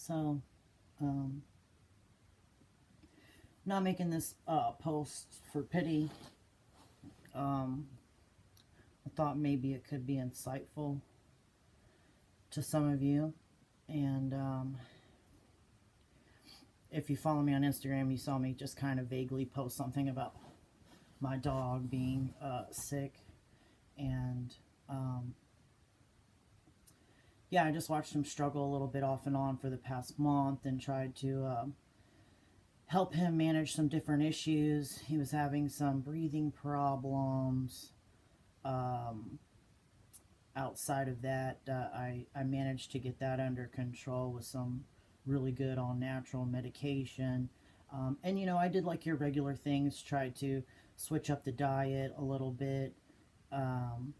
So, um, not making this post for pity. Um, I thought maybe it could be insightful to some of you. And if you follow me on Instagram, you saw me just kind of vaguely post something about my dog being sick. And um, yeah, I just watched him struggle a little bit off and on for the past month and tried to help him manage some different issues. He was having some breathing problems. Um, Outside of that, I managed to get that under control with some really good all natural medication. And you know, I did like your regular things, tried to switch up the diet a little bit. Um,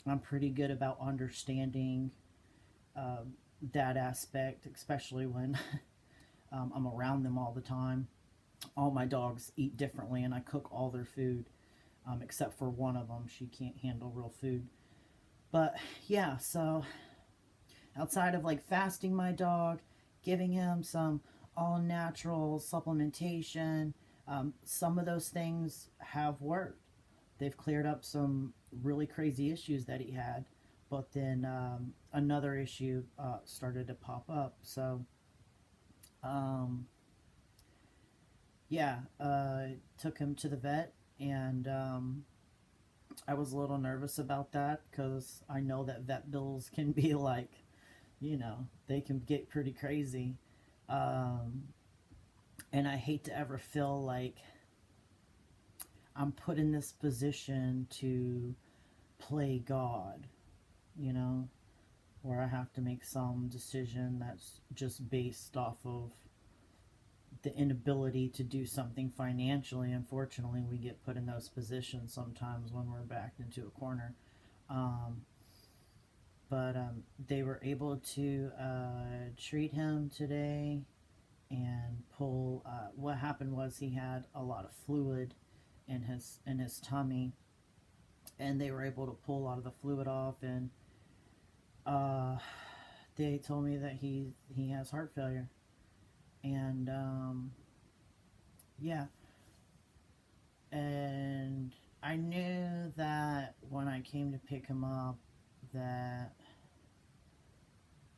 I'm pretty good about understanding um, that aspect, especially when I'm around them all the time. All my dogs eat differently, and I cook all their food, except for one of them. She can't handle real food. But yeah, so outside of like fasting my dog, giving him some all natural supplementation, some of those things have worked. They've cleared up some really crazy issues that he had, but then another issue started to pop up. So, um, yeah, took him to the vet, and I was a little nervous about that because I know that vet bills can be like, you know, they can get pretty crazy. Um, and I hate to ever feel like I'm put in this position to play God, you know, where I have to make some decision that's just based off of the inability to do something financially. Unfortunately, we get put in those positions sometimes when we're backed into a corner. Um, but they were able to treat him today and pull. What happened was he had a lot of fluid in his tummy, and they were able to pull a lot of the fluid off. And uh, they told me that he has heart failure, and yeah, and I knew that when I came to pick him up that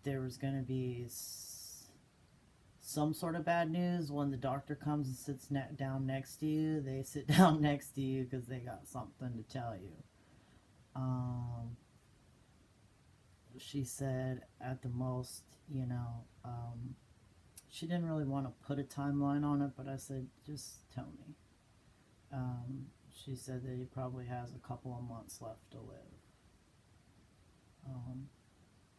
there was going to be some sort of bad news when the doctor comes and sits down next to you. They sit down next to you because they got something to tell you. Um, she said at the most, you know, she didn't really want to put a timeline on it, but I said, just tell me. She said that he probably has a couple of months left to live. Um,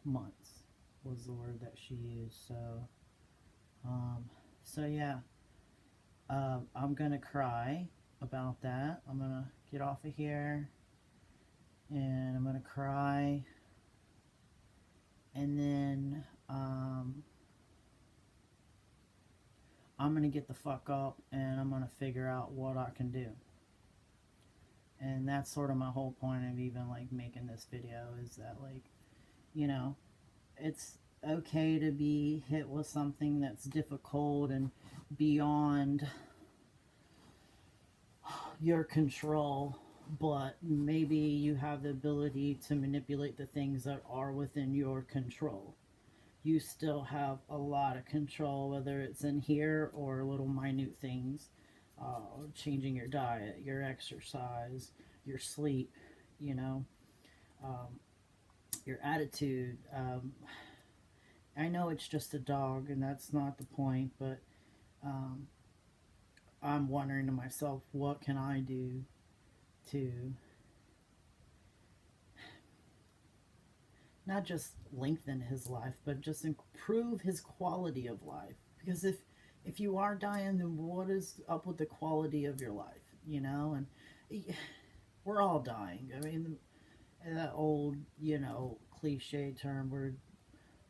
Months was the word that she used. Um, so yeah, I'm gonna cry about that. I'm gonna get off of here and I'm gonna cry, and then I'm gonna get the fuck up and I'm gonna figure out what I can do. And that's sort of my whole point of even like making this video is that, like, you know, it's okay to be hit with something that's difficult and beyond your control, but maybe you have the ability to manipulate the things that are within your control. You still have a lot of control, whether it's in here or little minute things, changing your diet, your exercise, your sleep, you know, um, your attitude. I know it's just a dog, and that's not the point, but um, I'm wondering to myself, what can I do to not just lengthen his life, but just improve his quality of life? Because if you are dying, then what is up with the quality of your life? You know, and we're all dying. I mean, that old, you know, cliche term where,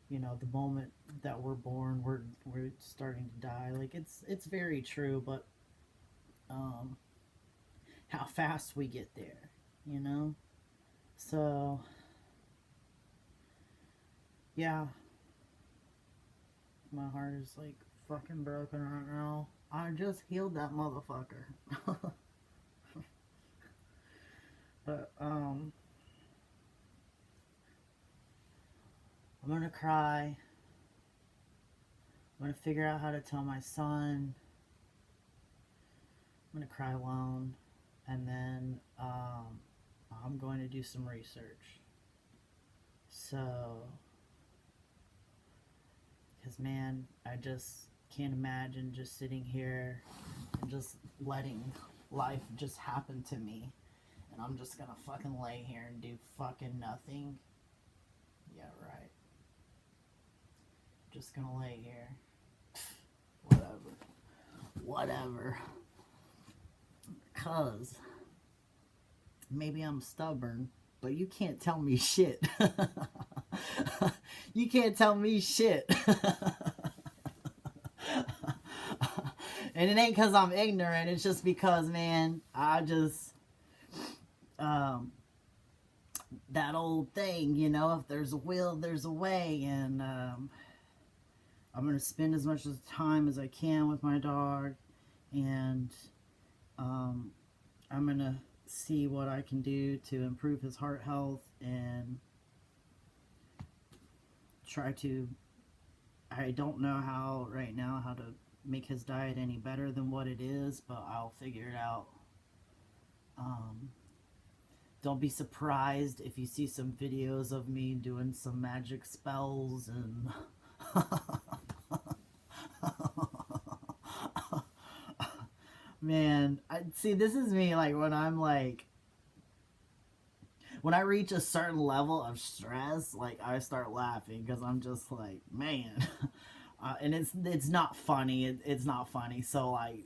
you know, the moment that we're born, we're starting to die. Like, it's very true, but um, how fast we get there, you know. So yeah, My heart is like fucking broken right now. I just healed that motherfucker. But I'm gonna cry. I'm gonna figure out how to tell my son. I'm gonna cry alone, and then I'm going to do some research. So, because man, I just can't imagine just sitting here and just letting life just happen to me, and I'm just gonna fucking lay here and do fucking nothing. Yeah, right. Just gonna lay here. Whatever. Cause maybe I'm stubborn, but you can't tell me shit. You can't tell me shit. And it ain't because I'm ignorant. It's just because, man, I just that old thing, you know, if there's a will, there's a way. And I'm going to spend as much time as I can with my dog. And I'm going to see what I can do to improve his heart health and try to, I don't know how right now how to make his diet any better than what it is, but I'll figure it out. Don't be surprised if you see some videos of me doing some magic spells and man, see, this is me, like, when I'm like, when I reach a certain level of stress, like, I start laughing, because I'm just like, man, and it's not funny, it's not funny, so, like,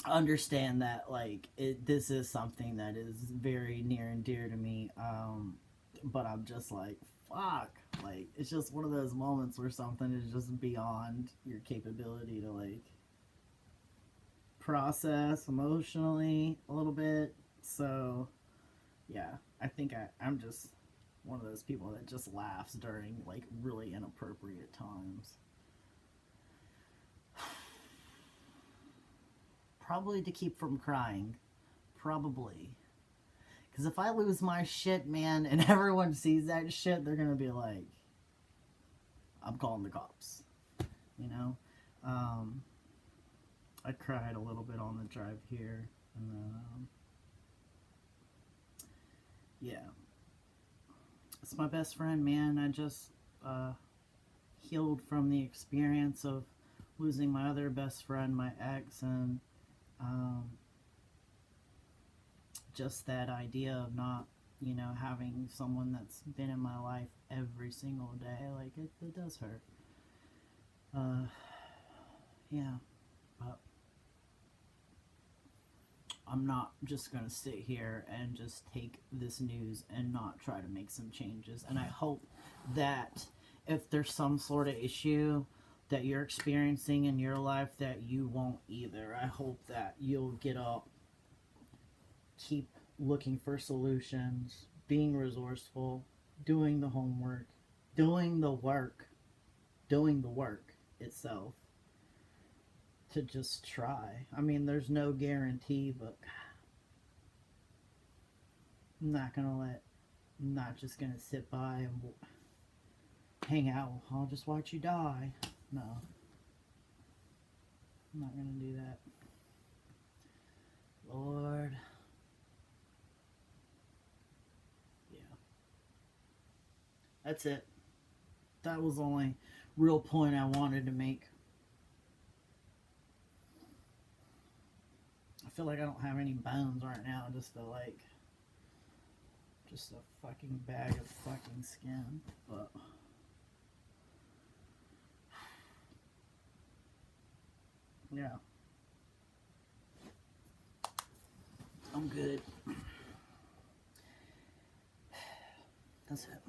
understand that, like, this is something that is very near and dear to me, but I'm just like, fuck, like, it's just one of those moments where something is just beyond your capability to, like, process emotionally a little bit. So yeah, I think I'm just one of those people that just laughs during like really inappropriate times. Probably to keep from crying. Probably. Because if I lose my shit, man, and everyone sees that shit, they're gonna be like, I'm calling the cops. You know? I cried a little bit on the drive here, and then, yeah. It's my best friend, man. I just healed from the experience of losing my other best friend, my ex, and just that idea of not, you know, having someone that's been in my life every single day. Like, it does hurt. Yeah, but I'm not just going to sit here and just take this news and not try to make some changes. And I hope that if there's some sort of issue that you're experiencing in your life, that you won't either. I hope that you'll get up, keep looking for solutions, being resourceful, doing the homework, doing the work itself. To just try. I mean, there's no guarantee, but I'm not just gonna sit by and hang out. I'll just watch you die. No. I'm not gonna do that. Lord. Yeah. That's it. That was the only real point I wanted to make. I feel like I don't have any bones right now. I just feel like just a fucking bag of fucking skin. But yeah, I'm good. That's it.